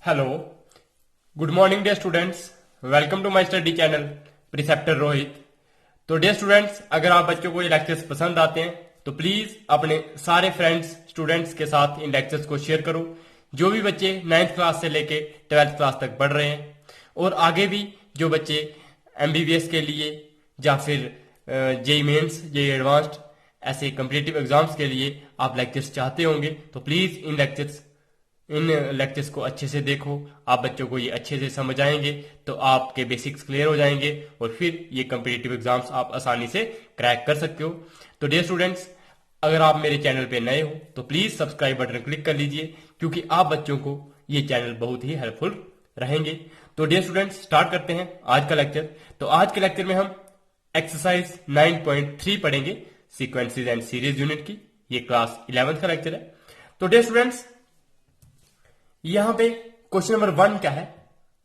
Hello, good morning dear students. Welcome to my study channel preceptor Rohit. तो dear students, अगर आप बच्चों को ये लेक्चर्स पसंद आते हैं तो प्लीज अपने सारे फ्रेंड्स स्टूडेंट्स के साथ इन लेक्चर्स को शेयर करो। जो भी बच्चे 9th क्लास से लेके 12th क्लास तक पढ़ रहे हैं और आगे भी जो बच्चे एमबीबीएस के लिए या फिर जेई मेंस, जेई एडवांस्ड ऐसे कम्पिटिटिव एग्जाम्स के लिए आप लेक्चर्स चाहते होंगे तो प्लीज इन लेक्चर्स को अच्छे से देखो। आप बच्चों को ये अच्छे से समझ आएंगे तो आपके बेसिक्स क्लियर हो जाएंगे और फिर ये कम्पिटिटिव एग्जाम्स आप आसानी से क्रैक कर सकते हो। तो डियर स्टूडेंट्स, अगर आप मेरे चैनल पे नए हो तो प्लीज सब्सक्राइब बटन क्लिक कर लीजिए, क्योंकि आप बच्चों को ये चैनल बहुत ही हेल्पफुल रहेंगे। तो डियर स्टूडेंट्स, स्टार्ट करते हैं आज का लेक्चर। तो आज के लेक्चर में हम एक्सरसाइज 9.3 पढ़ेंगे, सीक्वेंसेस एंड सीरीज यूनिट की। ये क्लास 11th का लेक्चर है। तो डियर स्टूडेंट्स, यहां पे क्वेश्चन नंबर 1 क्या है?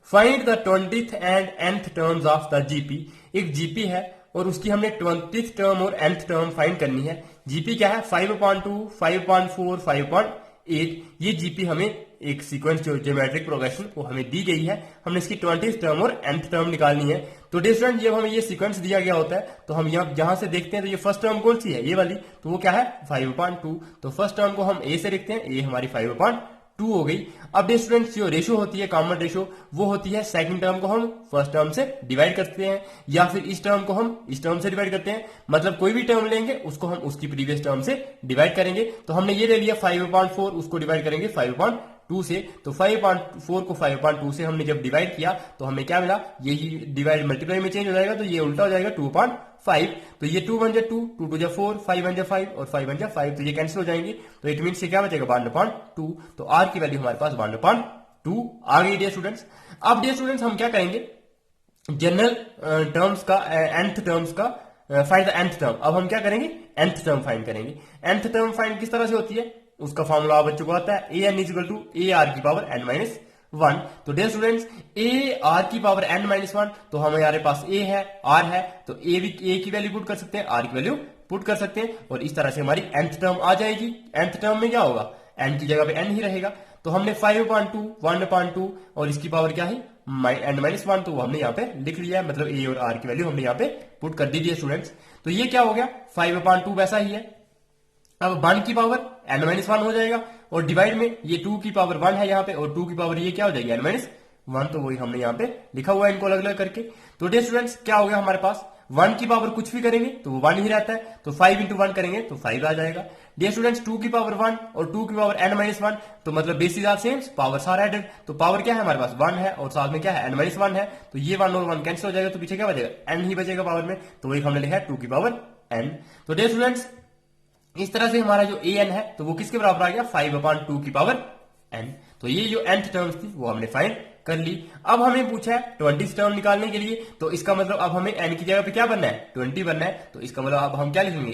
Find the 20th and nth terms of the GP. एक जीपी है और उसकी हमने 20th टर्म और nth टर्म फाइंड करनी है। जीपी क्या है? 5/2, 5/4, 5/8। ये जीपी हमें एक सीक्वेंस जो ज्योमेट्रिक प्रोग्रेशन वो हमें दी गई है। हमने इसकी 20th टर्म और nth टर्म निकालनी है। तो डिफरेंट जब हमें ये सीक्वेंस दिया गया होता है तो हम यहाँ जहां से देखते हैं तो ये फर्स्ट टर्म कौन सी है? ये वाली। तो वो क्या है? 5/2। तो फर्स्ट टर्म को हम ए से लिखते हैं, ए हमारी 5/2 हो गई। अब स्टूडेंट्स, जो रेशो होती है कॉमन रेशो, वो होती है सेकंड टर्म को हम फर्स्ट टर्म से डिवाइड करते हैं या फिर इस टर्म को हम इस टर्म से डिवाइड करते हैं। मतलब कोई भी टर्म लेंगे उसको हम उसकी प्रीवियस टर्म से डिवाइड करेंगे। तो हमने ये ले लिया 5/4, उसको डिवाइड करेंगे 5/2 से। तो 5/4 को 5/2 से हमने जब डिवाइड किया तो हमें क्या मिला? यही डिवाइड मल्टीप्लाई में चेंज हो जाएगा तो ये उल्टा हो जाएगा 2/5। तो ये 2 1 2, 2 2 4, 5 1 5 और 5 1 5। तो ये कैंसिल हो जाएंगे। तो इट मीन से क्या बचेगा? 1/2। तो आर की वैल्यू हमारे पास 1/2 आ गई डियर स्टूडेंट्स। अब डियर स्टूडेंट्स, हम क्या करेंगे? जनरल टर्म्स का nth टर्म्स का फाइंड द nth टर्म। अब हम क्या करेंगे? nth टर्म फाइंड करेंगे। nth टर्म फाइंड किस तरह से होती है? उसका फॉर्मूला आप बच्चों को आता है, an = a r की पावर n-1। तो डियर स्टूडेंट्स, a r की पावर n-1, तो हमारे पास a है, r है, तो a की वैल्यू पुट कर सकते हैं, r की वैल्यू पुट कर सकते हैं और इस तरह से हमारी nth टर्म आ जाएगी। nth टर्म में क्या होगा? n की जगह पे n ही रहेगा। तो हमने 5/2, 1/2 और इसकी पावर क्या है? n-1। तो वो हमने यहाँ पे लिख लिया है, मतलब a और r की वैल्यू हमने यहाँ पे पुट कर दी थी स्टूडेंट्स। तो ये क्या हो गया? 5/2 वैसा ही है। अब 1 की पावर n-1 हो जाएगा और डिवाइड में ये 2 की पावर 1 है यहाँ पे और 2 की पावर ये क्या हो जाएगी? n-1। तो वही हमने यहाँ पे लिखा हुआ है इनको अलग अलग करके। तो डियर स्टूडेंट्स, क्या हो गया हमारे पास? 1 की पावर कुछ भी करेंगे तो वो 1 ही रहता है। तो 5 × 1 करेंगे तो 5 आ जाएगा। डियर स्टूडेंट्स, 2 की पावर 1 और 2 की पावर n-1, तो मतलब basis are same, powers are added. तो पावर क्या है हमारे पास? 1 है और साथ में क्या है? n-1 है। तो ये 1 और 1 कैंसिल हो जाएगा, तो पीछे क्या बचेगा? n ही बचेगा पावर में। तो वही हमने लिखा है 2 की पावर n। तो डियर स्टूडेंट्स, इस तरह से हमारा जो an है तो वो किसके बराबर आ गया? 5/2 की पावर n। तो ये जो nth टर्म्स थी वो हमने फाइंड कर ली। अब हमें पूछा है 20th टर्म निकालने के लिए, तो इसका मतलब अब हमें n की जगह पे क्या बनना है? 20 बनना है। तो इसका मतलब अब हम क्या लिखेंगे?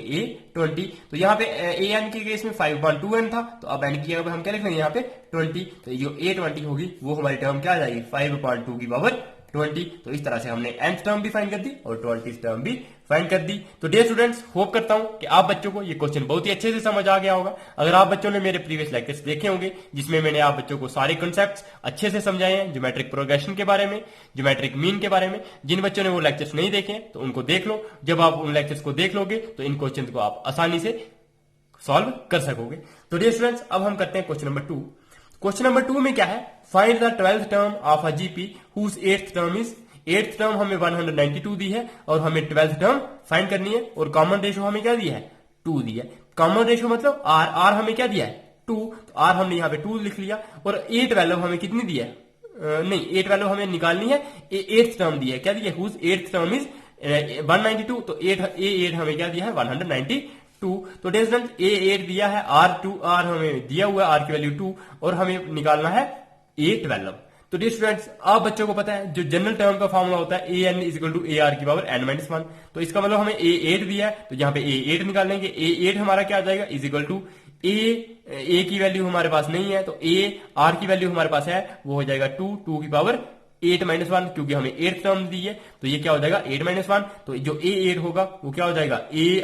a20। तो यहाँ पे an के केस में 5/2n था, तो अब n की जगह पे हम क्या लिखेंगे? यहाँ पे 20। तो जो a20 होगी वो हमारी टर्म क्या आ जाएगी? 5/2 की पावर 20। तो इस तरह से हमने nth टर्म भी फाइंड कर दी और 20th टर्म भी फाइंड कर दी। तो डियर स्टूडेंट्स, होप करता हूं कि आप बच्चों को ये क्वेश्चन बहुत ही अच्छे से समझ आ गया होगा। अगर आप बच्चों ने मेरे प्रीवियस लेक्चर्स देखे होंगे जिसमें मैंने आप बच्चों को सारे कॉन्सेप्ट्स अच्छे से समझाए हैं, ज्योमेट्रिक प्रोग्रेशन के बारे में, ज्योमेट्रिक मीन के बारे में। जिन बच्चों ने वो लेक्चर्स नहीं देखे हैं तो उनको देख लो। जब आप उन लेक्चर्स को देख लोगे तो इन क्वेश्चन को आप आसानी से सॉल्व कर सकोगे। तो डियर स्टूडेंट्स, अब हम करते हैं क्वेश्चन नंबर 2। क्वेश्चन नंबर 2 में क्या है? Find the 12th term of a GP whose 8th term is. 8th term हमें 192 दी है और हमें 12th टर्म फाइंड करनी है और कॉमन रेशो हमें क्या दिया है? 2 दिया है। कॉमन रेशो मतलब r हमें क्या दिया है? 2। तो r हमने यहाँ पे 2 लिख लिया और 8 वैल्यू हमें कितनी दी है? नहीं, 8 वैल्यू हमें निकालनी है। 8th टर्म दी है, क्या दिया? Whose 8th term is 192। तो 8 हमें क्या दिया है? 192। तो डिस्टेंस a8 दिया है, r हमें दिया हुआ है, r की वैल्यू 2 और हमें निकालना है 8 वैल्यू। तो डियर स्टूडेंट्स, आप बच्चों को पता है जो जनरल टर्म का फॉर्मूला होता है an = ar की पावर n-1। तो इसका मतलब हमें a8 दिया है तो यहाँ पे a8 निकाल लेंगे। a8 हमारा क्या आ जाएगा? = a की वैल्यू हमारे पास नहीं है तो r की वैल्यू हमारे पास है, वो हो जाएगा 2 की पावर 8-1, क्योंकि हमें 8th टर्म दी है तो ये क्या हो जाएगा? 8-1। तो जो a8 होगा वो क्या हो जाएगा?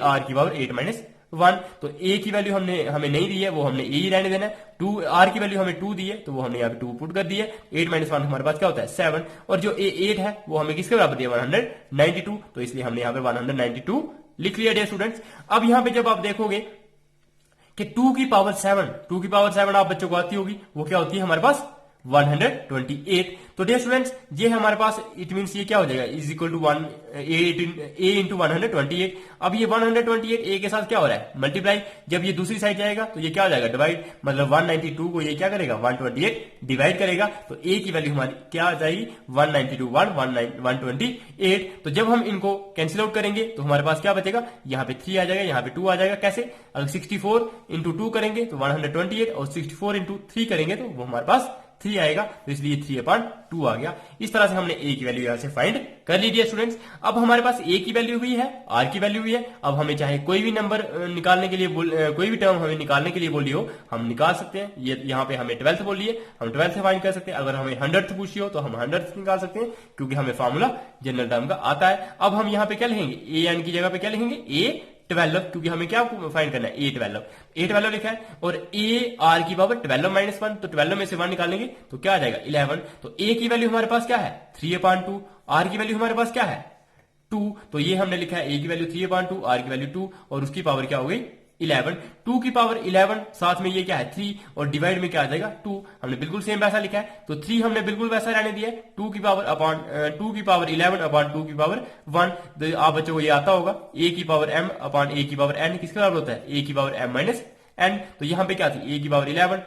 ar की पावर 8-1 1। तो ए की वैल्यू हमें नहीं दी है, वो हमने ए ही रहने देना है। 2 आर की वैल्यू हमें 2 दी है, तो वो हमने यहाँ पे 2 पुट कर दी है। 8 - 1 हमारे पास क्या होता है 7, और जो ए 8 है वो हमें किसके बराबर दिया 192, तो इसलिए हमने यहाँ पे 192 लिख लिया डियर स्टूडेंट्स। अब यहाँ पे जब आप देखोगे कि 2 की पावर 7 आप बच्चों को आती होगी, वो क्या होती है हमारे पास 128। तो डियर स्टूडेंट्स ये है हमारे पास, इट मींस ये क्या हो जाएगा is equal to 1 A into 128। अब ये 128 ए के साथ क्या हो रहा है मल्टीप्लाई, जब ये दूसरी साइड जाएगा तो ये क्या हो जाएगा डिवाइड, मतलब 192 को ये क्या करेगा 128 डिवाइड करेगा, तो ए की वैल्यू हमारी क्या आ जाएगी 192 128। तो जब हम इनको कैंसिल आउट करेंगे तो हमारे पास क्या बचेगा, यहाँ पे 3 आ जाएगा, यहाँ पे 2 आ जाएगा। कैसे, अगर 64 इंटू 2 करेंगे तो 128, और 64 इंटू 3 करेंगे तो वो हमारे पास 3 आएगा, तो इसलिए 3/2 आ गया। इस तरह से हमने ए की वैल्यू यहां से फाइंड कर लीजिए स्टूडेंट्स। अब हमारे पास ए की वैल्यू हुई है, आर की वैल्यू हुई है। अब हमें चाहे कोई भी नंबर निकालने के लिए कोई भी टर्म हमें निकालने के लिए बोली हो, हम निकाल सकते हैं। ये यहाँ पे हमें 12th बोली है, हम 12th से फाइंड कर सकते हैं। अगर हमें 100th पूछी हो तो हम 100th निकाल सकते हैं, क्योंकि हमें फॉर्मूला जनरल टर्म का आता है। अब हम यहाँ पे क्या लिखेंगे, ए एन की जगह पे क्या लिखेंगे A12, क्योंकि हमें क्या फाइंड करना है A12 लिखा है, और ए आर की पावर 12 - 1, तो 12 में से 1 निकालेंगे तो क्या आ जाएगा 11। तो ए की वैल्यू हमारे पास क्या है 3/2, आर की वैल्यू हमारे पास क्या है 2, तो ये हमने लिखा है ए की वैल्यू 3/2, आर की वैल्यू 2, और उसकी पावर क्या हो गई 11। 2 की पावर 11, साथ में ये क्या है 3, और डिवाइड में क्या आ जाएगा 2। हमने बिल्कुल सेम वैसा लिखा है, तो 3 हमने बिल्कुल वैसा रहने दिया है। 2 की पावर 11 अपॉन 2 की पावर 1। तो आप बच्चों को ये आता होगा a की पावर m अपॉन a की पावर n किसके बराबर होता है a की पावर m माइनस n। तो यहाँ पे क्या थी a की पावर 11,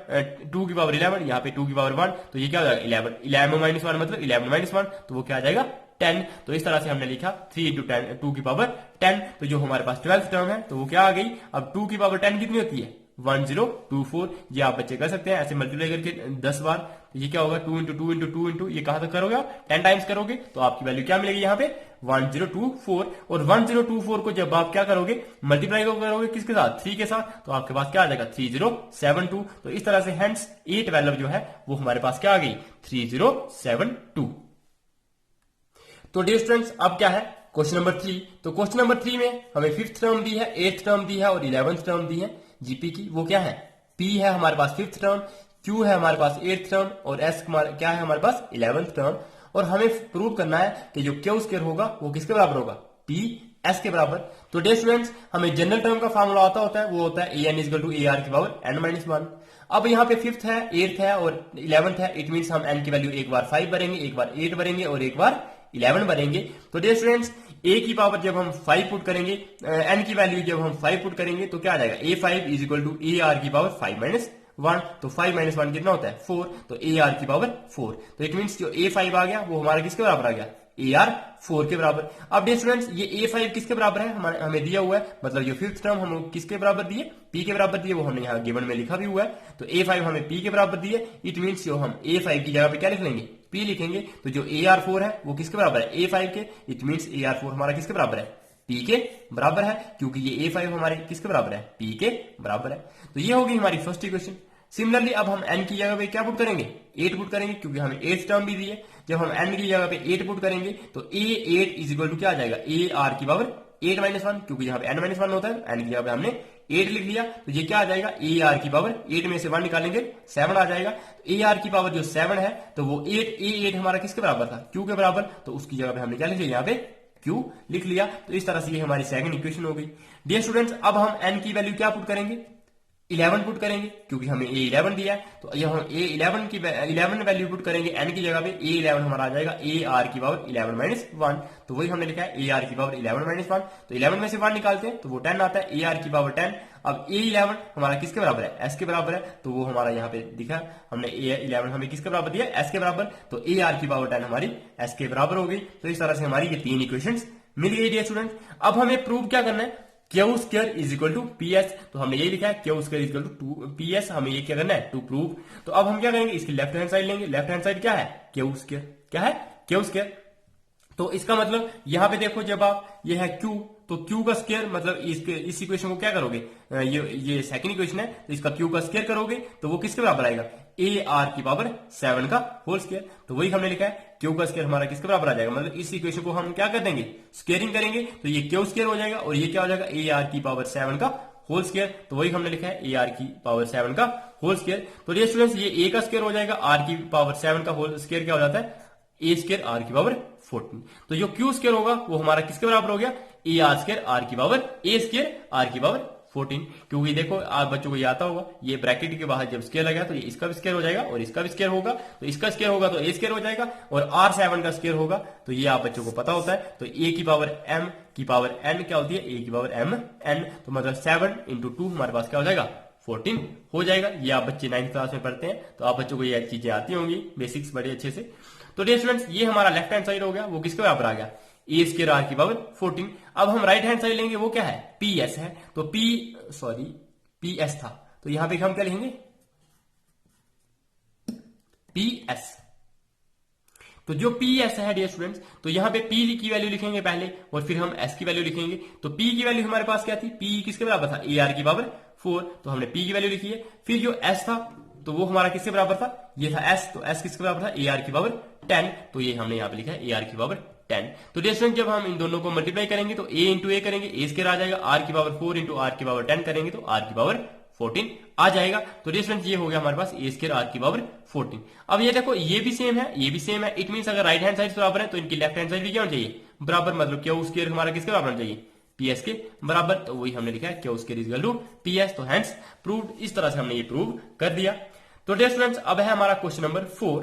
2 की पावर 11, यहाँ पे 2 की पावर 1, तो ये क्या हो जाएगा 11 माइनस 1 मतलब 11 - 1, तो वो क्या आ जाएगा 10। तो इस तरह से हमने लिखा 3 इंटू 10 2 की पावर 10। तो जो हमारे पास 12th टर्म है तो वो क्या आ गई, अब 2 की पावर 10 कितनी होती है 1024। ये आप बच्चे कर सकते हैं ऐसे मल्टीप्लाई करके 10 बार। तो ये क्या होगा 2 इंटू 2 इंटू 2 इंटू ये कहां तक करोगे आप 10 टाइम्स करोगे तो आपकी वैल्यू क्या मिलेगी यहाँ पे 1024। और 1024 को जब आप क्या करोगे मल्टीप्लाई करोगे किसके साथ 3 के साथ, तो आपके पास क्या आ जाएगा 3072। तो इस तरह से हेंस A12 जो है वो हमारे पास क्या आ गई 3072। तो डियर स्टूडेंट्स अब क्या है क्वेश्चन नंबर 3। तो क्वेश्चन नंबर 3 में हमें 5th टर्म दी है, 8th टर्म दी है और 11th टर्म दी है जीपी की। वो क्या है P है हमारे पास 5th टर्म, Q है हमारे पास 8th टर्म, और S क्या है हमारे पास 11th टर्म। और हमें प्रूव करना है कि जो Q स्क्वायर होगा वो किसके बराबर होगा P S के बराबर। तो डियर स्टूडेंट्स हमें जनरल टर्म का फॉर्मूला आता होता है, वो होता है AN = AR की पावर n-1। अब यहाँ पे 5th है 8th है और 11th है, इट मीन्स हम n की वैल्यू एक बार 5 भरेंगे, एक बार 8 भरेंगे और एक बार 11 भरेंगे। तो डियर स्टूडेंट्स a की पावर जब हम 5 पुट करेंगे, n की वैल्यू जब हम 5 पुट करेंगे तो क्या आ जाएगा A5 = AR की पावर 5 - 1। तो 5 - 1 कितना होता है 4, तो AR की पावर 4। तो इट मीन्स जो A5 आ गया वो हमारा किसके बराबर आ गया AR 4 के बराबर। अब डियर स्टूडेंट्स ये A5 किसके बराबर है हमें दिया हुआ है, मतलब जो 5th टर्म हम किसके बराबर दिए P के बराबर दिए, वो हमने यहाँ गिवन में लिखा भी हुआ है। तो A5 हमें P के बराबर दिए, इट मीन्स जो हम A5 की जगह पे क्या लिख लेंगे P लिखेंगे। तो जो AR4 है वो किसके बराबर है A5 के, इट मीन्स AR4 हमारा किसके बराबर है P के बराबर है, क्योंकि ये A5 हमारे किसके बराबर है P के बराबर है। तो ये होगी हमारी फर्स्ट इक्वेशन। सिमिलरली अब हम n की जगह पे क्या पुट करेंगे 8 पुट करेंगे, क्योंकि हमें 8th टर्म भी दी है। जब हम n की जगह पे 8 पुट करेंगे तो A8 = क्या आ जाएगा AR की पावर 8 - 1, क्योंकि यहाँ पे n-1 होता है, n की जगह पे हमने 8 लिख लिया। तो ये क्या आ जाएगा AR की पावर 8 में से 1 निकालेंगे 7 आ जाएगा। तो AR की पावर जो 7 है तो वो 8 हमारा किसके बराबर था Q के बराबर, तो उसकी जगह पे हमने क्या लिख लिया यहाँ पे Q लिख लिया। तो इस तरह से ये हमारी सेकंड इक्वेशन हो गई। डियर स्टूडेंट्स अब हम n की वैल्यू क्या पुट करेंगे 11 पुट करेंगे, क्योंकि हमें A11 दिया है। तो ये हम A11 वैल्यू पुट करेंगे n की जगह पे, A11 हमारा आ जाएगा AR की पावर 11 - 1। तो वही हमने लिखा है AR की पावर 11 - 1। तो 11 में से 1 निकालते हैं तो वो 10 आता है, AR की पावर 10। अब A11 हमारा किसके बराबर है S के बराबर है, तो वो हमारा यहाँ पे दिखा हमने A11 हमें किसके बराबर दिया S के बराबर। तो AR की पावर 10 हमारी S के बराबर हो गई। तो इस तरह से हमारी ये 3 इक्वेशंस मिल गई डियर स्टूडेंट। अब हमें प्रूव क्या करना है Q स्क्वायर = PS। तो हमने ये लिखा है Q स्क्वायर = PS, हमें ये क्या करना है टू प्रूव। तो अब हम क्या करेंगे इसकी लेफ्ट हैंड साइड लेंगे। लेफ्ट हैंड साइड क्या है Q स्क्वायर, क्या है Q स्क्वायर। तो इसका मतलब यहाँ पे देखो जब आप ये है Q, तो Q का स्क्वायर मतलब इस इक्वेशन को क्या करोगे, ये सेकंड इक्वेशन है, तो इसका Q का स्क्वायर करोगे तो वो किसके बराबर आएगा AR की पावर 7 का होल स्क्वायर। तो वही हमने लिखा है Q का स्क्वायर हमारा किसके बराबर आ जाएगा, मतलब इस इक्वेशन को हम क्या कर देंगे स्क्वायरिंग करेंगे तो ये Q स्क्वायर हो जाएगा और ये क्या हो जाएगा AR की पावर 7 का होल स्क्वायर, तो वही हमने लिखा है ए आर की पावर 7 का होल स्क्वायर। तो डियर स्टूडेंट्स ये ए का स्क्वायर हो जाएगा, आर की पावर 7 का होल स्क्वायर क्या हो जाता है, ए स्क्वायर आर की पावर 14। तो जो क्यू स्क्वायर होगा वो हमारा किसके बराबर हो गया, ए आर स्क्वायर आर की पावर ए स्क्वायर आर की पावर 14। क्योंकि देखो आप बच्चों को ये आता होगा, ये ब्रैकेट के बाहर जब स्क्वायर लगा तो ये इसका भी स्क्वायर हो जाएगा और इसका भी स्क्वायर होगा, तो इसका स्क्वायर होगा तो ए स्क्वायर हो जाएगा और आर 7 का स्क्वायर होगा, तो ये आप बच्चों को पता होता है। तो ए की पावर एम की पावर एन क्या होती है, ए की पावर एम एन, तो मतलब 7 इंटू 2 हमारे पास क्या हो जाएगा, 14 हो जाएगा। ये आप बच्चे 9th क्लास में पढ़ते हैं, तो आप बच्चों को ये चीजें आती होंगी बेसिक्स बड़े अच्छे से। तो डियर स्टूडेंट्स ये हमारा लेफ्ट हैंड साइड हो गया, वो किसके बराबर आ गया, ए स्क्वायर आर की पावर 14। अब हम राइट हैंड साइड लेंगे, वो क्या है, पी एस है, तो पी एस था, तो यहां पे हम क्या लिखेंगे, पी एस। तो जो पी एस है डियर स्टूडेंट्स, तो यहां पे पी की वैल्यू लिखेंगे पहले और फिर हम एस की वैल्यू लिखेंगे। तो पी की वैल्यू हमारे पास क्या थी, पी किसके बराबर था, ए आर की पावर 4, तो हमने पी की वैल्यू लिखी है। फिर जो एस था तो वो हमारा किसके बराबर था, ये था एस, तो एस किसके बराबर था, ए आर की पावर 10, तो ये हमने यहां पे लिखा है ए आर की पावर 10। तो डियर स्टूडेंट जब हम इन दोनों को मल्टीप्लाई करेंगे तो ए इंटू ए करेंगे, ए स्क्वायर आ जाएगा, आर की पावर 4 इंटू आर की पावर 10 करेंगे तो आर की पावर 14 आ जाएगा। तो डियर स्टूडेंट ये हो गया हमारे पास ए स्क्वायर आर की पावर 14। अब ये देखो ये भी सेम है, ये भी सेम है, इट मींस अगर राइट हैंड साइड बराबर है तो इनकी लेफ्ट हैंड साइड भी क्या होना चाहिए, बराबर, मतलब क्यू स्क्वायर हमारा किसके बराबर होना चाहिए, पी एस के बराबर। तो वही हमने लिखा है Q square is equal to P S, तो हेंस प्रूव्ड। इस तरह से हमने ये प्रूव कर दिया। तो डियर स्टूडेंट्स अब है हमारा क्वेश्चन नंबर 4।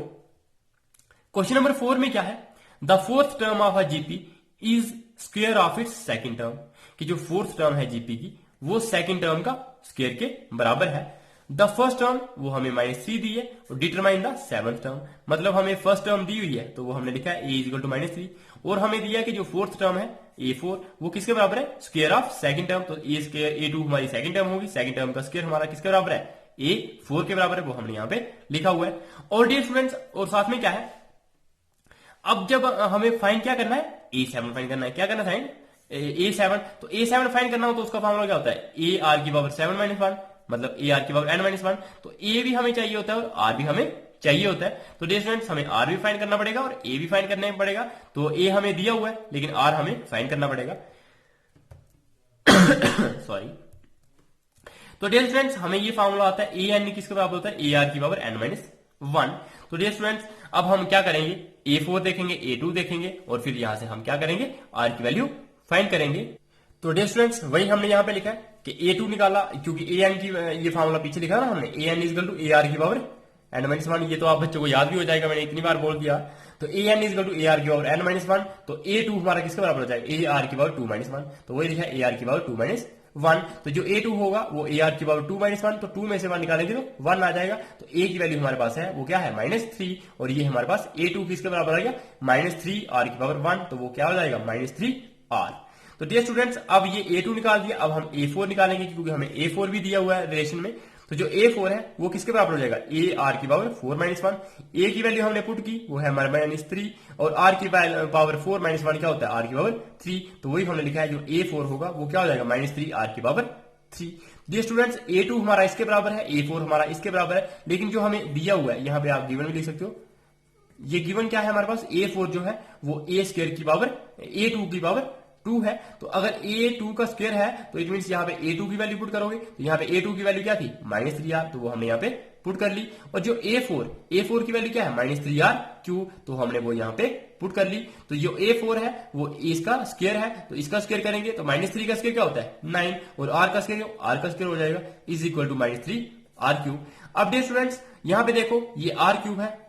क्वेश्चन नंबर 4 में क्या है, the fourth term of a GP is square of its second term, कि जो फोर्थ टर्म है जीपी की वो सेकंड टर्म का स्क्वायर के बराबर है। द फर्स्ट टर्म वो हमें -3 दी है और डिटरमाइन द सेवंथ टर्म, मतलब हमें फर्स्ट टर्म दी हुई है तो वो हमने लिखा है ए इज इक्वल टू -3, और हमें दिया है कि जो फोर्थ टर्म है A4 वो किसके बराबर है, स्क्वायर ऑफ सेकंड टर्म। तो ए स्क्वायर A2 हमारी सेकंड टर्म होगी, सेकंड टर्म का स्क्वायर हमारा किसके बराबर है, A4 के बराबर है, वो हमने यहां पे लिखा हुआ है। और डियर स्टूडेंट्स और साथ में क्या है, अब जब हमें फाइंड क्या करना है, A7 फाइंड करना है, क्या करना है A7, तो A7 फाइंड करना हो तो उसका फॉर्मूला क्या होता है, ए आर की पावर 7 - 1, मतलब ए आर की पावर n - 1। तो ए भी हमें चाहिए होता है और आर भी हमें चाहिए होता है। तो डियर स्टूडेंट्स हमें आर भी फाइंड करना पड़ेगा और ए भी फाइंड करना पड़ेगा। तो ए हमें दिया हुआ है लेकिन आर हमें फाइंड करना पड़ेगा। सॉरी। तो डियर स्टूडेंट्स हमें ये फॉर्मूला आता है ए एन किसके बराबर होता है, ए आर की पावर n - 1। तो डियर स्टूडेंट्स अब हम क्या करेंगे, A4 देखेंगे, A2 देखेंगे और फिर यहां से हम क्या करेंगे, आर की वैल्यू फाइंड करेंगे। तो डियर स्टूडेंट्स वही हमने यहां पे लिखा है कि A2 निकाला, क्योंकि ए एन की ये फॉर्मूला पीछे लिखा ना हमने, A N is equal to A R की पावर n - 1। ये तो आप बच्चों को याद भी हो जाएगा, मैंने इतनी बार बोल दिया। तो A N is equal to A R की पावर n - 1, तो A2 हमारा किसके बराबर हो जाएगा, ए आर की पावर 2 - 1। तो वही लिखा है ए आर की पावर 2 - 1। तो जो A2 होगा वो ए आर की पावर 2 - 1, तो 2 में से 1 निकालेंगे तो 1 आ जाएगा। तो A की वैल्यू हमारे पास है वो क्या है, -3, और ये हमारे पास A2 किसके बराबर आ गया, -3 आर की पावर 1, तो वो क्या हो जाएगा, -3 आर। तो डियर स्टूडेंट्स अब ये A2 निकाल दिया, अब हम A4 निकालेंगे क्योंकि हमें A4 भी दिया हुआ है रिलेशन में। तो जो A4 है वो किसके बराबर हो जाएगा, ए आर की पावर 4 - 1। ए की वैल्यू हमने पुट की वो है हमारे -3 और आर की पावर 4 - 1 क्या होता है, आर की पावर 3। तो वही हमने लिखा है जो A4 होगा वो क्या हो जाएगा, -3 आर की पावर 3। डियर स्टूडेंट्स A2 हमारा इसके बराबर है, A4 हमारा इसके बराबर है, लेकिन जो हमें दिया हुआ है यहाँ पे आप गिवन भी लिख सकते हो। ये गिवन क्या है हमारे पास, A4 जो है वो A स्क्वायर की पावर A2 की पावर 2 है। तो अगर A2 का स्क्वायर है तो इट मींस यहाँ पे A2 की वैल्यू पुट करोगे, तो यहाँ पे A2 की वैल्यू क्या थी, -3r, तो वो हमने यहाँ पे पुट कर ली। और जो A4 की वैल्यू क्या है, -3r क्यू, तो हमने वो यहाँ पे पुट कर ली। तो जो A4 है वो इसका स्क्वायर है, तो इसका स्क्वायर करेंगे तो -3 का स्क्वायर क्या होता है, 9, और r का स्क्वायर हो जाएगा इज इक्वल टू -3r³। अब डियर स्टूडेंट्स यहाँ पे देखो ये r³ है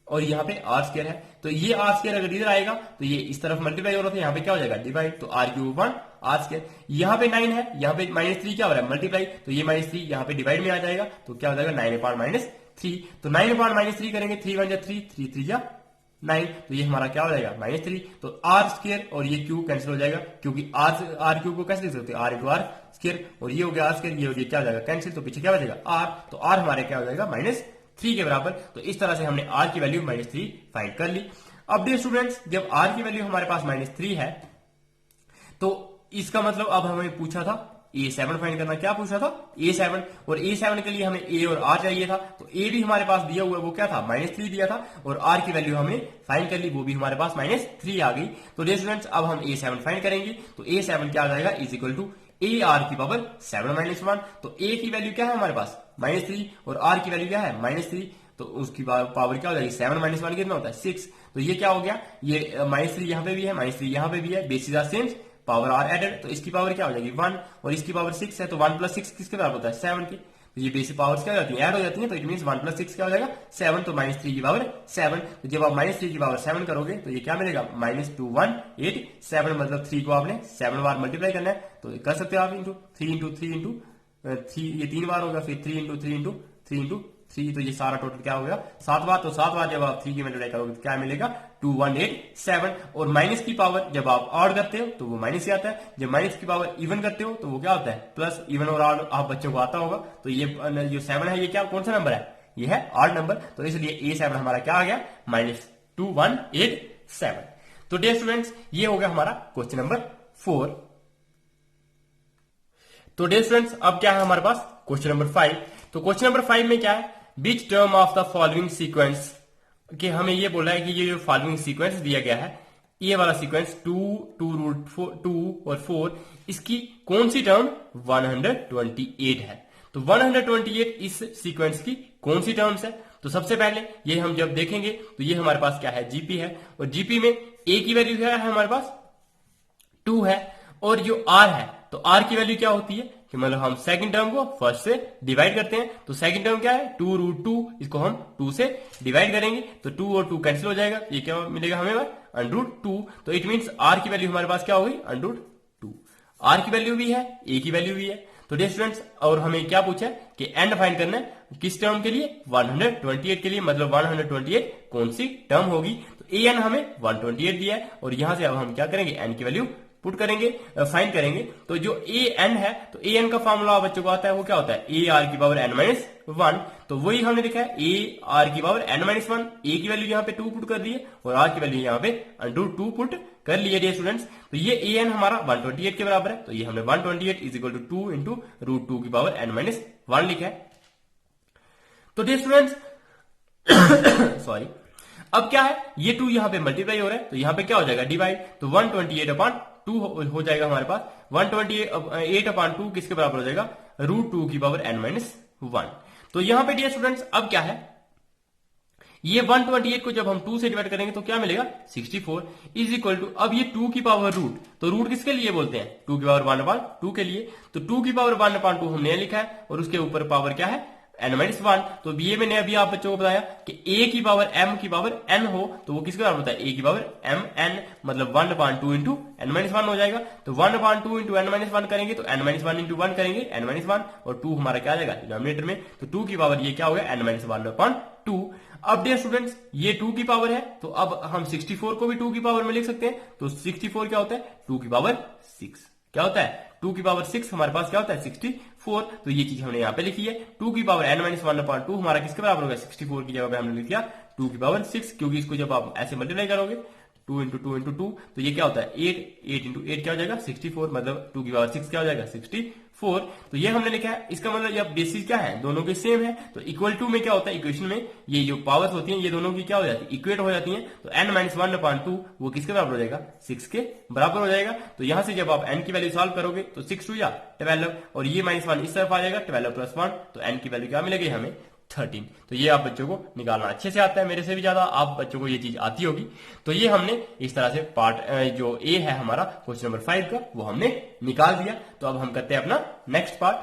और यहाँ पे आर स्क्वायर है, तो ये आर स्क्वायर अगर इधर आएगा तो ये इस तरफ मल्टीप्लाई हो रहा था, यहाँ पे क्या हो जाएगा, डिवाइड, तो r³ आर स्क्वायर। यहाँ पे 9 है, यहाँ पे -3 क्या हो रहा है, मल्टीप्लाई, तो ये -3 यहाँ पे डिवाइड में आ जाएगा, तो क्या हो जाएगा 9/-3। तो 9/-3 करेंगे, 3 × 1 = 3, 3 × 3 = 9, तो ये हमारा क्या हो जाएगा, -3। तो आर स्क्वायर और ये क्यू कैंसिल हो जाएगा, क्योंकि r³ को कैसे लिख सकते हैं, r × r स्क्वायर, और ये हो गया आर स्क्वायर, ये हो गया क्या हो जाएगा कैंसिल, तो पीछे क्या बचेगा r, तो r हमारे क्या हो जाएगा -3 के बराबर। तो इस तरह से हमने r की वैल्यू -3 फाइंड कर ली। अब डियर स्टूडेंट्स जब r की वैल्यू हमारे पास -3 है तो इसका मतलब अब हमें पूछा था A7 फाइंड करना, क्या पूछा था, A7, और A7 के लिए हमें A और R चाहिए था। तो A भी हमारे पास दिया हुआ है वो क्या था, -3 दिया था, और R की वैल्यू हमने फाइंड कर ली, वो भी हमारे पास -3 आ गई। तो डियर स्टूडेंट्स अब हम A7 फाइंड करेंगे, तो A7 क्या आ जाएगा, is equal to A R की पावर 7 माइनस 1। तो ए की वैल्यू क्या है हमारे पास -3 और आर की वैल्यू क्या है -3, तो उसकी पावर क्या हो जाएगी 7 माइनस 1 कितना होता है 6। तो ये क्या हो गया, ये -3 यहाँ पे भी है, -3 यहाँ पे भी है, basis are same, power are added, तो इसकी पावर क्या हो जाएगी 1 और इसकी पावर 6 है, तो 1 + 6 किसके बराबर होता है 7 के। तो ये बेसिक पावर्स क्या हो जाती है ऐड हो जाती है, तो इट मीन 1 + 6 क्या हो जाएगा 7, तो -3 की पावर 7। तो जब आप -3 की पावर 7 करोगे तो ये क्या मिलेगा -2187, मतलब 3 को आपने 7 बार मल्टीप्लाई करना है, तो कर सकते हो आप इंटू 3 इंटू 3 इंटू 3, ये 3 बार होगा, फिर 3 इंटू 3 इंटू 3 इंटू 3, तो ये सारा टोटल क्या हो गया 7 बार। तो 7 बार जब आप 3 की मल्टीप्लाई करोगे तो क्या मिलेगा 2187। और माइनस की पावर जब आप ऑड करते हो तो वो माइनस से आता है, जब माइनस की पावर इवन करते हो तो वो क्या होता है प्लस। इवन और ऑड आप बच्चों को आता होगा, तो ये जो 7 है ये क्या कौन सा नंबर है, ये है ऑड नंबर, तो इसलिए A7 हमारा क्या आ गया -2187। तो डियर स्टूडेंट्स ये हो गया हमारा क्वेश्चन नंबर 4। तो डियर स्टूडेंट्स अब क्या है हमारे पास क्वेश्चन नंबर 5। तो क्वेश्चन नंबर 5 में क्या है, which term of the following sequence, कि हमें ये बोला है कि ये जो फॉलोइंग सीक्वेंस दिया गया है, ये वाला सीक्वेंस 2 और 4, इसकी कौन सी टर्म 128 है। तो 128 इस सीक्वेंस की कौन सी टर्म्स है। तो सबसे पहले ये हम जब देखेंगे तो ये हमारे पास क्या है जीपी है, और जीपी में ए की वैल्यू क्या है हमारे पास 2 है, और जो आर है तो आर की वैल्यू क्या होती है कि मतलब हम सेकंड टर्म को फर्स्ट से डिवाइड करते हैं, तो सेकंड टर्म क्या है 2√2, इसको हम 2 से डिवाइड करेंगे तो 2 और 2 कैंसिल हो जाएगा, ये क्या मिलेगा हमें √2। तो इट मींस आर की वैल्यू हमारे पास क्या होगी √2। आर की वैल्यू भी है, ए की वैल्यू भी है। तो डियर स्टूडेंट्स और हमें क्या पूछा है कि एन फाइंड करना है किस टर्म के लिए 128 के लिए, मतलब 128 कौन सी टर्म होगी। तो ए एन हमें 128 दिया है, और यहां से अब हम क्या करेंगे एन की वैल्यू पुट करेंगे, फाइंड करेंगे। तो जो ए एन है, तो ए एन का फॉर्मूला बच्चों को आता है, वो क्या होता है ए आर की पावर n-1। तो वही हमने लिखा है ए आर की पावर n-1, ए की वैल्यू यहाँ पे 2 पुट कर दी है और आर की वैल्यू यहाँ पे √2 पुट कर लिए डियर स्टूडेंट्स। तो ये ए एन हमारा 128 के बराबर है, तो ये हमने 128 = 2 इंटू √2 की पावर n-1 लिखा है। तो डियर स्टूडेंट्स सॉरी, अब क्या है ये 2 यहाँ पे मल्टीप्लाई हो रहा है, तो यहाँ पे क्या हो जाएगा डिवाइड, तो 128/2 हो जाएगा हमारे पास। 128/2 किसके बराबर हो जाएगा √2 की पावर n-1। तो यहाँ पे डियर स्टूडेंट्स अब क्या है, ये 128 को जब हम 2 से डिवाइड करेंगे तो क्या मिलेगा 64 = अब ये 2 की पावर रूट, तो रूट किसके लिए बोलते हैं 2 की पावर 1/2 के लिए। तो 2 की पावर 1/2 हमने लिखा है, और उसके ऊपर पावर क्या है n-1। तो ये मैंने अभी आप बच्चों को बताया कि a की पावर m की पावर n हो तो वो किसके बराबर होता है a की पावर mn, मतलब 1/2 इंटू n-1 हो जाएगा। तो 1/2 इंटू n-1 करेंगे तो n-1 इंटू 1 करेंगे n-1, और 2 हमारा क्या आ जाएगा डिनोमिनेटर में, तो 2 की पावर ये क्या हो गया n-1/2। अब डियर स्टूडेंट्स ये 2 की पावर है, तो अब हम 64 को भी 2 की पावर में लिख सकते हैं। तो 64 क्या होता है 2 की पावर 6, क्या होता है 2 की पावर 6 हमारे पास क्या होता है 64। तो ये चीज हमने यहाँ पे लिखी है, 2 की पावर n-1/2 हमारा किसके बराबर होगा 64 की जगह पे हमने लिख दिया 2 की पावर 6, क्योंकि इसको जब आप ऐसे मल्टीप्लाई करोगे 2 इंटू 2 इंटू 2 तो ये क्या होता है 8 इंटू 8 क्या हो जाएगा 64, मतलब 2 की पावर 6 क्या हो जाएगा 64। तो ये हमने लिखा है, इसका मतलब ये बेसिस क्या है दोनों के सेम है। तो इक्वल टू में क्या होता है इक्वेशन में ये जो पावर्स होती हैं ये दोनों की क्या हो जाती है इक्वेट हो जाती हैं। तो n-1/2 वो किसके बराबर हो जाएगा 6 के बराबर हो जाएगा। तो यहां से जब आप n की वैल्यू सॉल्व करोगे तो 6 2 या 12, और ये -1 इस तरफ आ जाएगा 12 + 1, तो n की वैल्यू क्या मिलेगी हमें 13। तो ये आप बच्चों को निकालना अच्छे से आता है, मेरे से भी ज्यादा आप बच्चों को ये चीज आती होगी। तो ये हमने इस तरह से पार्ट जो ए है हमारा क्वेश्चन नंबर 5 का वो हमने निकाल दिया। तो अब हम करते हैं अपना नेक्स्ट पार्ट।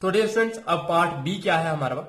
तो डियर स्टूडेंट्स अब पार्ट बी क्या है हमारा,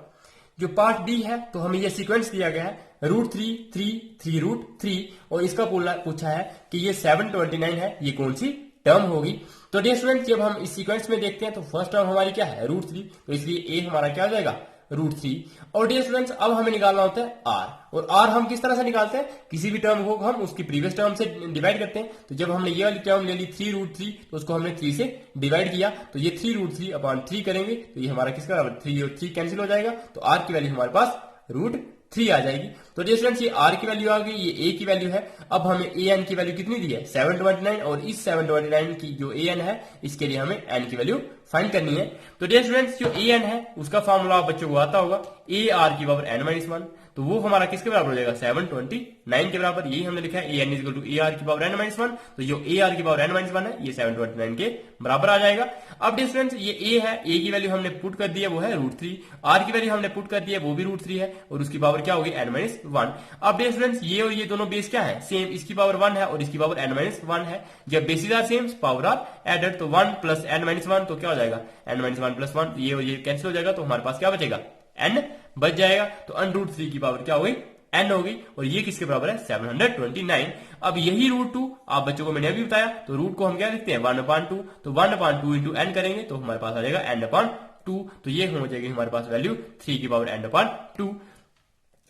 जो पार्ट बी है तो हमें ये सीक्वेंस दिया गया है √3 3 3√3, और इसका पूछा है कि ये 729 है ये कौन सी टर्म होगी। तो डियर स्टूडेंट्स जब हम इस सीक्वेंस में देखते हैं तो फर्स्ट टर्म हमारी क्या है √3, तो इसलिए ए हमारा क्या हो जाएगा √3। और डियर स्टूडेंट्स अब हमें निकालना होता है आर, और आर हम किस तरह से निकालते हैं किसी भी टर्म को हम उसकी प्रीवियस टर्म से डिवाइड करते हैं। तो जब हमने ये वाली टर्म ले ली 3√3 तो उसको हमने 3 से डिवाइड किया, तो ये 3√3/3 करेंगे तो ये हमारा किसका बराबर 3 और 3 कैंसिल हो जाएगा, तो आर की वैल्यू हमारे पास √3 आ जाएगी। तो डियर स्टूडेंट्स ये आर की वैल्यू आ गई, ये ए की वैल्यू है। अब हमें ए एन की वैल्यू कितनी दी है 729, और इस 729 की जो ए एन है इसके लिए हमें एन की वैल्यू फाइंड करनी है। तो डियर स्टूडेंट्स जो ए एन है उसका फॉर्मूला बच्चों को आता होगा ए आर की पावर n-1। तो तो वो हमारा किसके बराबर हो जाएगा 729 के बराबर। यही हमने लिखा है an equal to A R की पावर n माइनस 1। तो जो ए आर की पावर n माइनस 1 है ये 729 के बराबर आ जाएगा। अब डिफरेंस ये a है, a की वैल्यू हमने पुट कर दी है वो है √3, r की वैल्यू हमने पुट कर दी है वो भी √3 है और उसकी पावर क्या होगी n माइनस 1। अब डिफरेंस ये और ये दोनों बेस क्या है सेम, इसकी पावर 1 है और इसकी पावर n माइनस 1 है। जब basis are same power are added तो 1 प्लस n माइनस 1 तो क्या हो जाएगा n माइनस 1 प्लस 1, ये और ये कैंसिल हो जाएगा तो हमारे पास क्या बचेगा n बच जाएगा। तो √3 की पावर क्या होगी n होगी और ये किसके बराबर है 729। अब यही √2 आप बच्चों को मैंने अभी बताया, तो रूट को हम क्या लिखते हैं 1/2, तो 1/2 इंटू n करेंगे तो हमारे पास आ जाएगा n/2, तो ये हो जाएगी हमारे पास वैल्यू 3 की पावर n/2।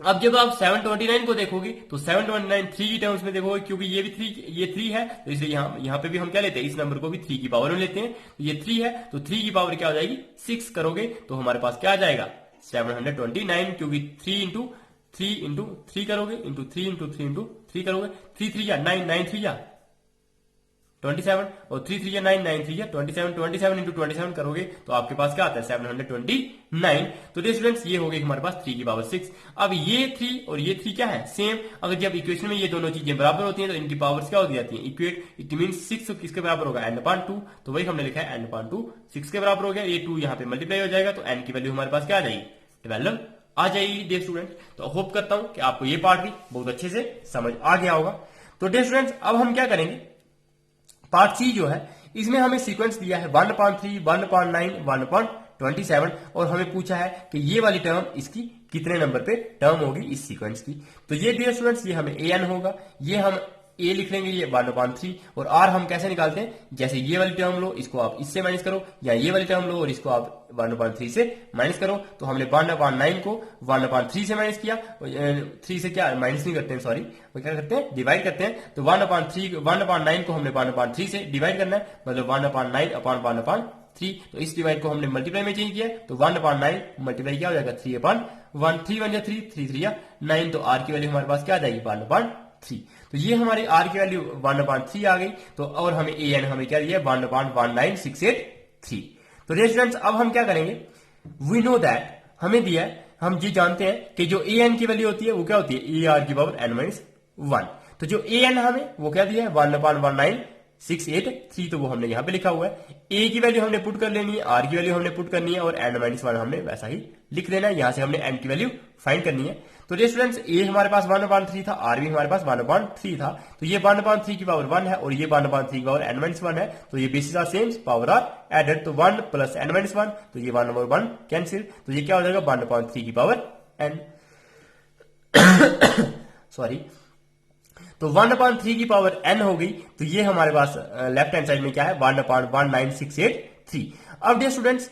अब जब आप 729 को देखोगे तो 729 3 की टर्म्स में देखोगे, क्योंकि ये भी 3 ये 3 है तो इसलिए यहाँ पे भी हम क्या लेते हैं इस नंबर को भी 3 की पावर में लेते हैं। तो ये 3 है तो 3 की पावर क्या हो जाएगी 6 करोगे तो हमारे पास क्या आ जाएगा 729, क्योंकि 3 इंटू 3 करोगे इंटू 3 इंटू 3 इंटू 3 करोगे 3 3 या 9 9 3 या 27 और 3 3 या 9 9 3 या 27 27 इंटू 27 करोगे तो आपके पास क्या आता है 729। तो स्टूडेंट्स ये हो गई हमारे पास 3 की पावर 6। अब ये 3 और ये 3 क्या है सेम, अगर जब इक्वेशन में ये दोनों चीजें बराबर होती हैं तो इनकी पावर्स क्या हो जाती है इक्वेट, इट मीन 6 किसके बराबर होगा n/2, तो वही हमने लिखा है n/2 6 के बराबर हो गया। ये 2 यहाँ पे मल्टीप्लाई हो जाएगा तो n की वैल्यू हमारे पास क्या आ जाएगी 12 आ जाएगी डियर स्टूडेंट। तो होप करता हूं कि आपको ये पार्ट भी बहुत अच्छे से समझ आ गया होगा। तो डियर स्टूडेंट्स अब हम क्या करेंगे पार्ट सी जो है इसमें हमें सीक्वेंस दिया है 1/3, 1/9, 1/27 और हमें पूछा है कि ये वाली टर्म इसकी कितने नंबर पे टर्म होगी इस सीक्वेंस की। तो ये डियर स्टूडेंट्स ये हमें an होगा, ये हम a लिख लेंगे ये 1/3 और r हम कैसे निकालते हैं, जैसे ये वाली टर्म लो इसको आप इससे माइनस करो या ये वाली टर्म लो और इसको आप 1/3 से माइनस करो। तो हमने 1/9 को 1/3 से माइनस किया, 3 से क्या माइनस नहीं करते हैं सॉरी, वो क्या करते हैं डिवाइड करते हैं। तो 1/9 को हमने 1/3 से डिवाइड करना है, मतलब 1/9 अपॉन 1/3। तो इस डिवाइड को हमने मल्टीप्लाई में चेंज किया तो 1/9 मल्टीप्लाई क्या हो जाएगा 3/1, 3 1 3 3 3 या 9, तो r की वैल्यू हमारे पास क्या आ जाएगी 1/3। तो ये हमारी r की वैल्यू 1/3 आ गई। तो और हमें an हमें क्या दिया 1/19683। तो स्टूडेंट्स अब हम क्या करेंगे, वी नो दैट हमें दिया है, हम ये जानते हैं कि जो an की वैल्यू होती है वो क्या होती है ar की पावर n-1। तो जो an हमें वो क्या दिया है 1/19683, तो वो हमने यहां पे लिखा हुआ है। a की वैल्यू हमने पुट कर लेनी है, r की वैल्यू हमने पुट करनी है और n-1 हमने वैसा ही लिख देना है। यहां से हमने n की वैल्यू फाइंड करनी है। तो स्टूडेंट्स a हमारे पास 1/3 था, r भी हमारे पास 1/3 था, तो ये 1/3 की पावर 1 है और ये 1/3 की पावर n-1 है। तो ये basis are same power are added, तो 1 प्लस n-1 तो ये 1/1 कैंसिल, तो ये क्या हो जाएगा 1/3 की पावर n सॉरी। तो 1/3 की पावर n हो गई, तो ये हमारे पास लेफ्ट हैंड साइड में क्या है 1/19683। अब डियर स्टूडेंट्स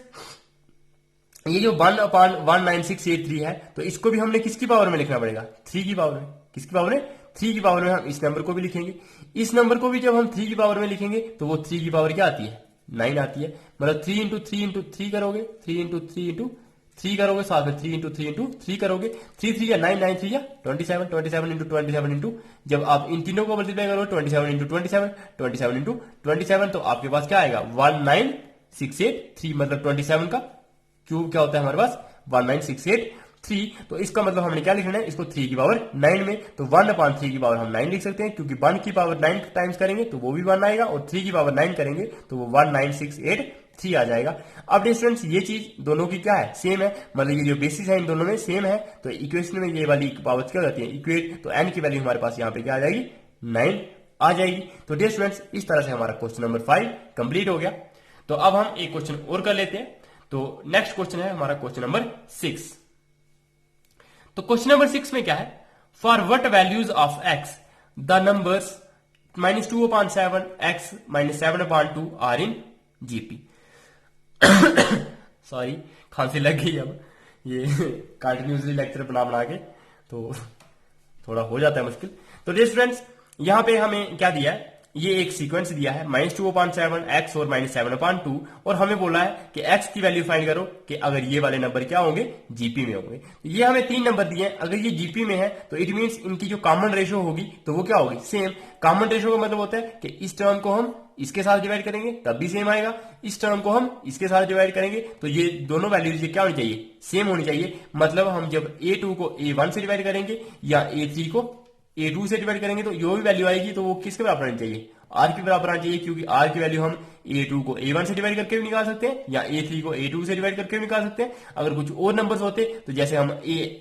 ये जो 1/19683 है तो इसको भी हमने किसकी पावर में लिखना पड़ेगा 3 की पावर में। किसकी पावर में 3 की पावर में हम इस नंबर को भी लिखेंगे, इस नंबर को भी जब हम 3 की पावर में लिखेंगे तो वो 3 की पावर क्या आती है 9 आती है, मतलब 3 इंटू 3 इंटू 3 करोगे, 3 इंटू 3 इंटू 3 करोगे, साथ में 3 इंटू 3 इंटू 3 करोगे, 3 3 या 9 9 3 या 27 27 इंटू 27 इंटू जब आप इन तीनों को मल्टीप्लाई करो 27 इंटू 27 27 इंटू 27 तो आपके पास क्या आएगा 19683, मतलब 27 का क्यूब क्या होता है हमारे पास 19683। तो इसका मतलब हमने क्या लिखना है इसको 3 की पावर 9 में, तो 1/3 की पावर हम 9 लिख सकते हैं, क्योंकि 1 की पावर 9 टाइम्स करेंगे तो वो भी 1 आएगा और 3 की पावर 9 करेंगे तो वो 19683 आ जाएगा। अब स्टूडेंट्स ये चीज दोनों की क्या है सेम है, मतलब ये जो बेसिस है इन दोनों में सेम है, तो इक्वेशन में ये वाली पावर क्या हो जाती है इक्वेट, तो n की वैल्यू हमारे पास यहाँ पे क्या आ जाएगी 9 आ जाएगी। तो डियर स्टूडेंट्स इस तरह से हमारा क्वेश्चन नंबर 5 कंप्लीट हो गया। तो अब हम एक क्वेश्चन और कर लेते हैं। तो नेक्स्ट क्वेश्चन है हमारा क्वेश्चन नंबर 6। तो क्वेश्चन नंबर 6 में क्या है, for what values of x the numbers -2/7 x -7/2 are in GP. Sorry खांसी लग गई, अब ये कंटिन्यूसली लेक्चर बना के तो थोड़ा हो जाता है मुश्किल। तो डियर स्टूडेंट्स यहां पे हमें क्या दिया है ये एक सीक्वेंस दिया है -2/7 x और -7/2 और हमें बोला है कि x की वैल्यू फाइंड करो कि अगर ये वाले नंबर क्या होंगे, जीपी में होंगे। तो ये हमें 3 नंबर दिए हैं, अगर ये जीपी में है तो इट मींस इनकी जो कॉमन रेशो होगी तो वो क्या होगी, सेम। कॉमन रेशो का मतलब होता है कि इस टर्म को हम इसके साथ डिवाइड करेंगे तब भी सेम आएगा, इस टर्म को हम इसके साथ डिवाइड करेंगे तो ये दोनों वैल्यूज क्या होनी चाहिए, सेम होनी चाहिए। मतलब हम जब a2 को a1 से डिवाइड करेंगे या a3 को a2 से डिवाइड करेंगे तो जो भी वैल्यू आएगी तो वो किसके बराबर आनी चाहिए, r के बराबर आनी चाहिए, क्योंकि r की वैल्यू हम a2 को a1 से डिवाइड करके भी निकाल सकते हैं या a3 को a2 से डिवाइड करके भी निकाल सकते हैं। अगर कुछ और नंबर्स होते तो जैसे हम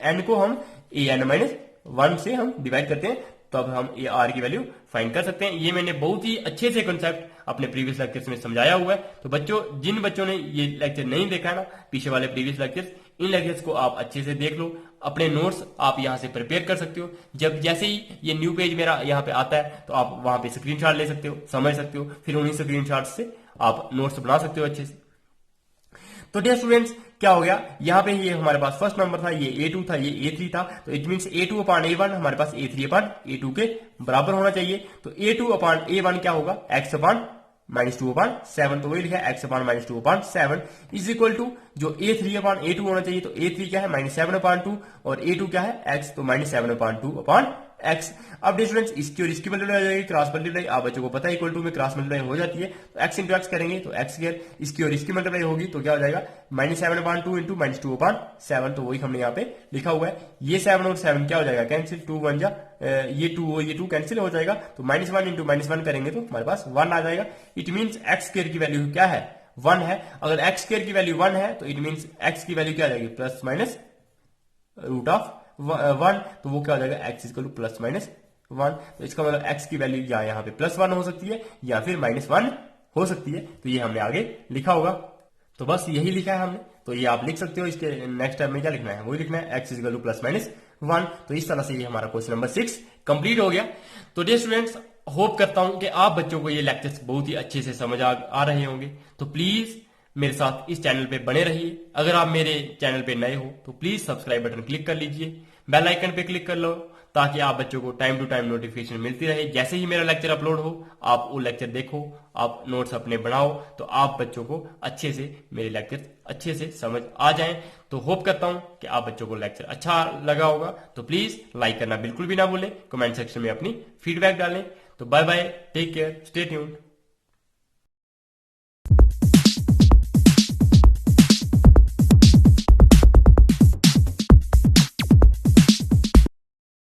an को हम an-1 से हम डिवाइड करते हैं तब हम ये r की वैल्यू फाइंड कर सकते हैं। ये मैंने बहुत ही अच्छे से कॉन्सेप्ट अपने प्रीवियस लेक्चर्स में समझाया हुआ है। तो बच्चों, जिन बच्चों ने ये लेक्चर नहीं देखा है ना, पीछे वाले प्रीवियस लेक्चर्स, इन लेक्चर्स को आप अच्छे से देख लो, अपने नोट्स आप यहाँ से प्रिपेयर कर सकते हो। जब जैसे ही ये न्यू पेज मेरा यहाँ पे आता है तो आप वहां पे स्क्रीनशॉट ले सकते हो, समझ सकते हो, फिर उन्हीं स्क्रीनशॉट से आप नोट्स बना सकते हो अच्छे से। तो डियर स्टूडेंट्स, क्या हो गया, यहाँ पे ये हमारे पास फर्स्ट नंबर था, ये a2 था, ये a3 था, तो इट मींस a2/a1 हमारे पास a3/a2 के बराबर होना चाहिए। तो a2/a1 क्या होगा, x/-2/7, तो वही लिखा है x/-2/7 इज इक्वल टू जो a3/a2 होना चाहिए, तो a3 क्या है -7/2 और a2 क्या है x, तो -7/2/x। अब डियर स्टूडेंट्स, इसकी और इसकी मल्टीप्लाई हो जाएगी, क्रॉस मल्टीप्लाई, आप बच्चों को पता है इक्वल टू में क्रॉस मल्टीप्लाई हो जाती है, तो x इंटू एक्स करेंगे तो x स्क्वायर, इसकी और इसकी मल्टीप्लाई होगी तो क्या हो जाएगा -7/2 इंटू -2/7, तो वही हमने यहाँ पे लिखा हुआ है। ये 7 और 7 क्या हो जाएगा, कैंसिल, 2 1 जा, ये 2 और ये 2 कैंसिल हो जाएगा, तो -1 इंटू -1 करेंगे तो हमारे पास 1 आ जाएगा। इट मीन्स x स्क्वायर की वैल्यू क्या है, 1 है। अगर x स्क्वायर की वैल्यू 1 है तो इट मीन्स x की वैल्यू क्या आ जाएगी, प्लस माइनस रूट ऑफ 1, तो वो क्या हो जाएगा, x equal two plus minus 1। तो इसका मतलब x की वैल्यू या यहाँ पे +1 हो सकती है या फिर -1 हो सकती है, तो ये हमने आगे लिखा होगा। तो बस यही लिखा है हमने, तो ये आप लिख सकते हो। इसके नेक्स्ट स्टेप में क्या लिखना है, वही लिखना है, x equal two plus minus 1। तो इस तरह से ये हमारा क्वेश्चन नंबर 6 कंप्लीट हो गया। तो डियर स्टूडेंट्स, होप करता हूं कि आप बच्चों को ये लेक्चर्स बहुत ही अच्छे से समझ आ रहे होंगे। तो प्लीज मेरे साथ इस चैनल पे बने रहिए। अगर आप मेरे चैनल पे नए हो तो प्लीज सब्सक्राइब बटन क्लिक कर लीजिए, बेल आइकन पे क्लिक कर लो, ताकि आप बच्चों को टाइम टू टाइम नोटिफिकेशन मिलती रहे। जैसे ही मेरा लेक्चर अपलोड हो आप वो लेक्चर देखो, आप नोट्स अपने बनाओ, तो आप बच्चों को अच्छे से मेरे लेक्चर अच्छे से समझ आ जाएं। तो होप करता हूं कि आप बच्चों को लेक्चर अच्छा लगा होगा। तो प्लीज लाइक करना बिल्कुल भी ना भूलें, कमेंट सेक्शन में अपनी फीडबैक डालें। तो bye bye, take care, stay tuned.